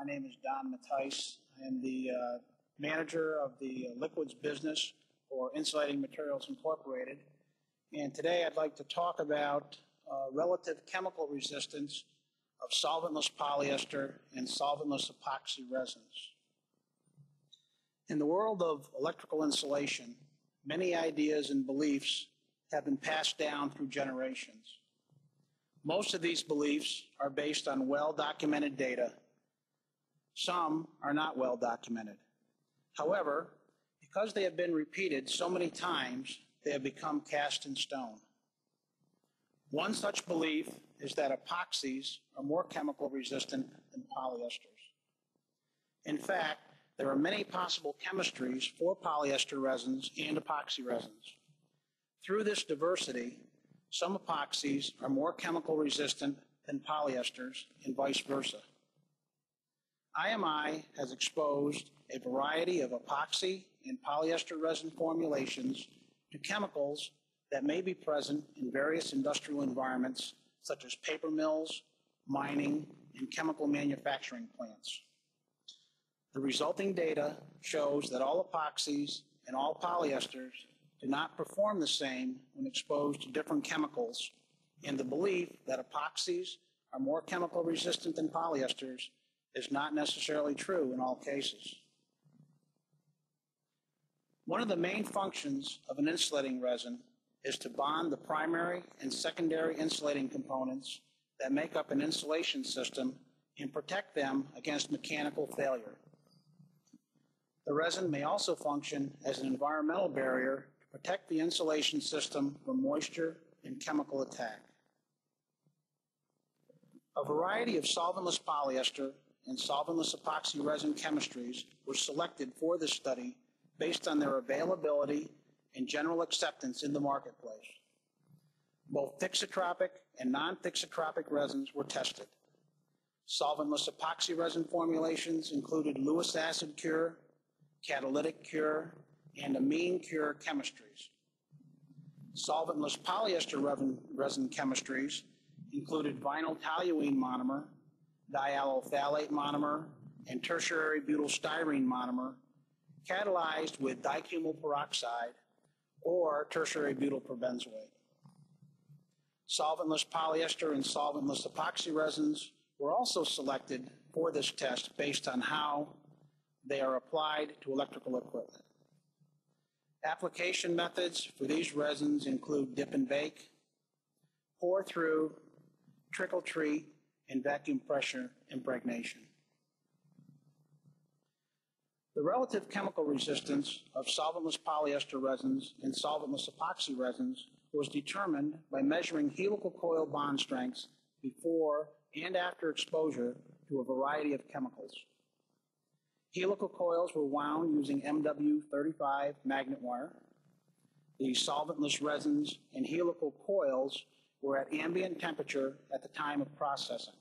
My name is Don Mattice. I am the manager of the liquids business for Insulating Materials Incorporated. And today I'd like to talk about relative chemical resistance of solventless polyester and solventless epoxy resins. In the world of electrical insulation, many ideas and beliefs have been passed down through generations. Most of these beliefs are based on well-documented data. Some are not well documented. However, because they have been repeated so many times, they have become cast in stone. One such belief is that epoxies are more chemical resistant than polyesters. In fact, there are many possible chemistries for polyester resins and epoxy resins. Through this diversity, some epoxies are more chemical resistant than polyesters and vice versa. IMI has exposed a variety of epoxy and polyester resin formulations to chemicals that may be present in various industrial environments such as paper mills, mining, and chemical manufacturing plants. The resulting data shows that all epoxies and all polyesters do not perform the same when exposed to different chemicals, and the belief that epoxies are more chemical resistant than polyesters is not necessarily true in all cases. One of the main functions of an insulating resin is to bond the primary and secondary insulating components that make up an insulation system and protect them against mechanical failure. The resin may also function as an environmental barrier to protect the insulation system from moisture and chemical attack. A variety of solventless polyester and solventless epoxy resin chemistries were selected for this study based on their availability and general acceptance in the marketplace. Both thixotropic and non-thixotropic resins were tested. Solventless epoxy resin formulations included Lewis acid cure, catalytic cure, and amine cure chemistries. Solventless polyester resin chemistries included vinyl toluene monomer, dialylphthalate monomer, and tertiary butylstyrene monomer catalyzed with dicumyl peroxide or tertiary butylperbenzoate. Solventless polyester and solventless epoxy resins were also selected for this test based on how they are applied to electrical equipment. Application methods for these resins include dip and bake, pour through, trickle treat, and vacuum pressure impregnation. The relative chemical resistance of solventless polyester resins and solventless epoxy resins was determined by measuring helical coil bond strengths before and after exposure to a variety of chemicals. Helical coils were wound using MW35 magnet wire. The solventless resins and helical coils were at ambient temperature at the time of processing.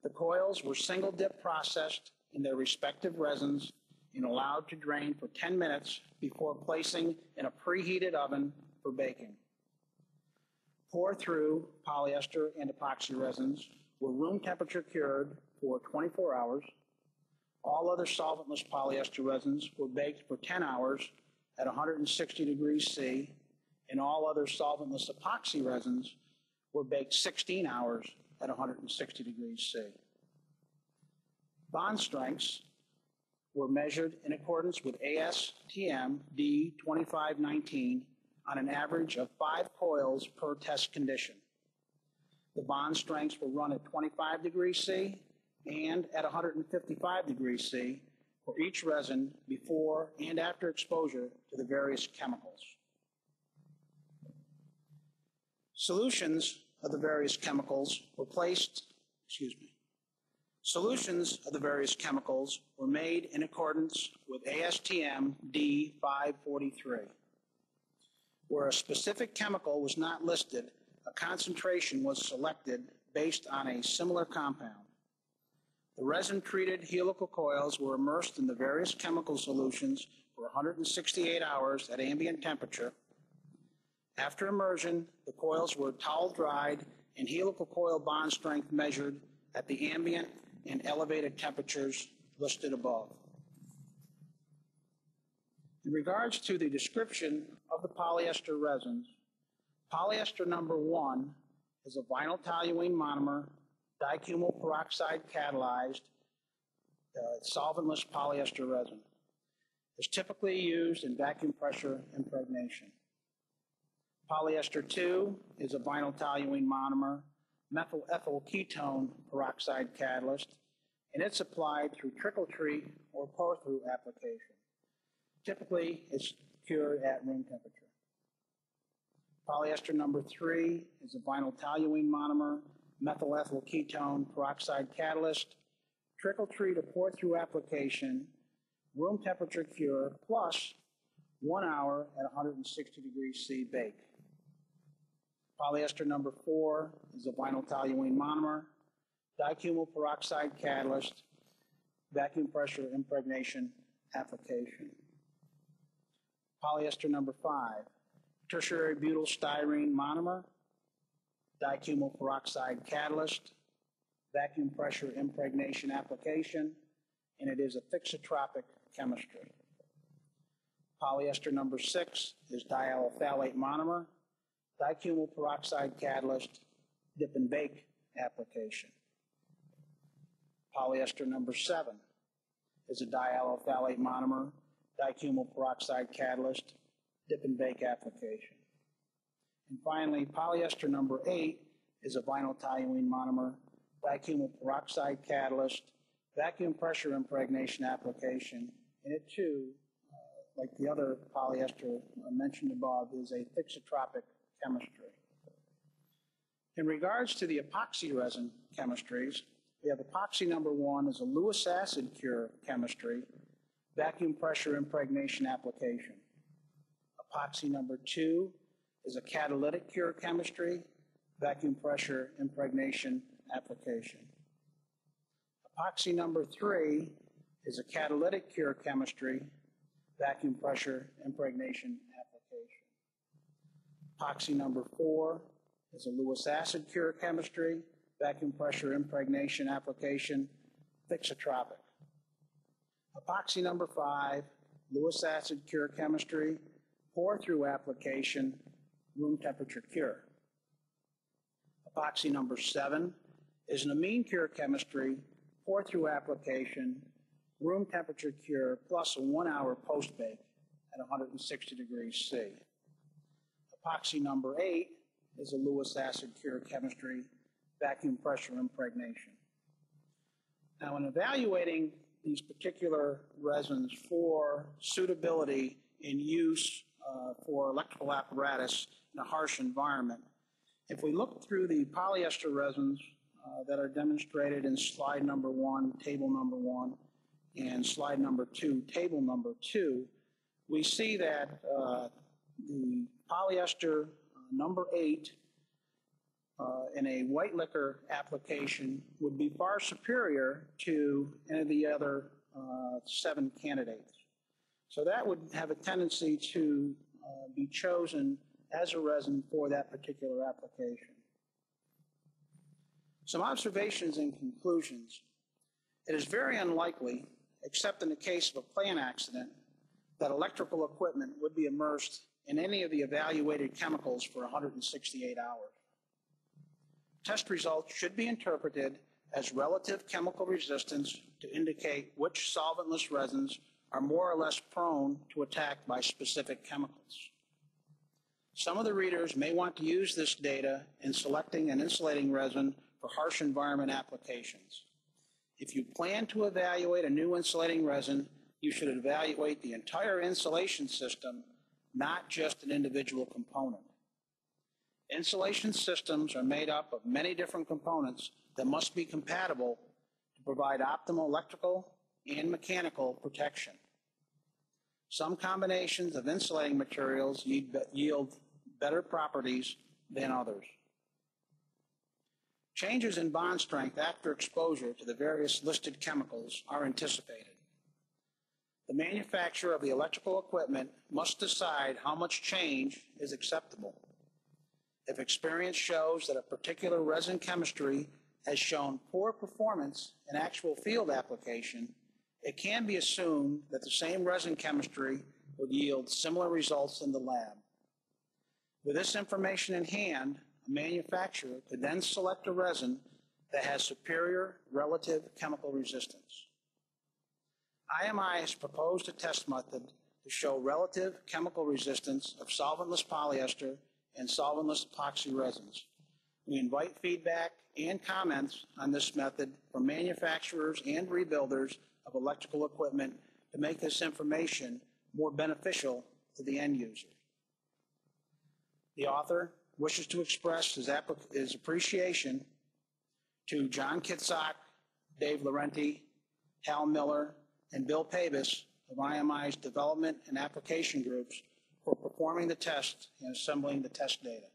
The coils were single dip processed in their respective resins and allowed to drain for 10 minutes before placing in a preheated oven for baking. Pour through polyester and epoxy resins were room temperature cured for 24 hours. All other solventless polyester resins were baked for 10 hours at 160 degrees C, and all other solventless epoxy resins were baked 16 hours at 160 degrees C. Bond strengths were measured in accordance with ASTM D2519 on an average of 5 coils per test condition. The bond strengths were run at 25 degrees C and at 155 degrees C for each resin before and after exposure to the various chemicals. Solutions of the various chemicals were made in accordance with ASTM D543. Where a specific chemical was not listed, a concentration was selected based on a similar compound. The resin-treated helical coils were immersed in the various chemical solutions for 168 hours at ambient temperature. After immersion, the coils were towel dried and helical coil bond strength measured at the ambient and elevated temperatures listed above. In regards to the description of the polyester resins, polyester number 1 is a vinyl toluene monomer, dicumyl peroxide catalyzed, solventless polyester resin. It's typically used in vacuum pressure impregnation. Polyester 2 is a vinyl toluene monomer, methyl ethyl ketone peroxide catalyst, and it's applied through trickle treat or pour through application. Typically, it's cured at room temperature. Polyester number 3 is a vinyl toluene monomer, methyl ethyl ketone peroxide catalyst, trickle treat or pour through application, room temperature cure, plus 1 hour at 160 degrees C bake. Polyester number 4 is a vinyl toluene monomer, dicumyl peroxide catalyst, vacuum pressure impregnation application. Polyester number 5, tertiary butyl styrene monomer, dicumyl peroxide catalyst, vacuum pressure impregnation application, and it is a thixotropic chemistry. Polyester number 6 is dialylphthalate monomer, dicumyl peroxide catalyst, dip and bake application. Polyester number 7 is a dialylphthalate monomer, dicumyl peroxide catalyst, dip and bake application. And finally, polyester number 8 is a vinyl toluene monomer, dicumyl peroxide catalyst, vacuum pressure impregnation application, and it too, like the other polyester mentioned above, is a thixotropic chemistry. In regards to the epoxy resin chemistries, we have epoxy number 1 is a Lewis acid cure chemistry, vacuum pressure impregnation application. Epoxy number 2 is a catalytic cure chemistry, vacuum pressure impregnation application. Epoxy number 3 is a catalytic cure chemistry, vacuum pressure impregnation application. Epoxy number 4 is a Lewis acid cure chemistry, vacuum pressure impregnation application, thixotropic. Epoxy number 5, Lewis acid cure chemistry, pour through application, room temperature cure. Epoxy number 7 is an amine cure chemistry, pour through application, room temperature cure, plus a 1 hour post bake at 160 degrees C. Epoxy number 8 is a Lewis acid cure chemistry, vacuum pressure impregnation. Now, in evaluating these particular resins for suitability in use for electrical apparatus in a harsh environment, if we look through the polyester resins that are demonstrated in slide number 1, table number 1, and slide number 2, table number 2, we see that the polyester number 8 in a white liquor application would be far superior to any of the other 7 candidates. So that would have a tendency to be chosen as a resin for that particular application. Some observations and conclusions. It is very unlikely, except in the case of a plant accident, that electrical equipment would be immersed in any of the evaluated chemicals for 168 hours. Test results should be interpreted as relative chemical resistance to indicate which solventless resins are more or less prone to attack by specific chemicals. Some of the readers may want to use this data in selecting an insulating resin for harsh environment applications. If you plan to evaluate a new insulating resin, you should evaluate the entire insulation system, not just an individual component. Insulation systems are made up of many different components that must be compatible to provide optimal electrical and mechanical protection. Some combinations of insulating materials yield better properties than others. Changes in bond strength after exposure to the various listed chemicals are anticipated. The manufacturer of the electrical equipment must decide how much change is acceptable. If experience shows that a particular resin chemistry has shown poor performance in actual field application, it can be assumed that the same resin chemistry would yield similar results in the lab. With this information in hand, a manufacturer could then select a resin that has superior relative chemical resistance. IMI has proposed a test method to show relative chemical resistance of solventless polyester and solventless epoxy resins. We invite feedback and comments on this method from manufacturers and rebuilders of electrical equipment to make this information more beneficial to the end user. The author wishes to express his appreciation to John Kitsock, Dave Laurenti, Hal Miller, and Bill Pabus of IMI's development and application groups for performing the test and assembling the test data.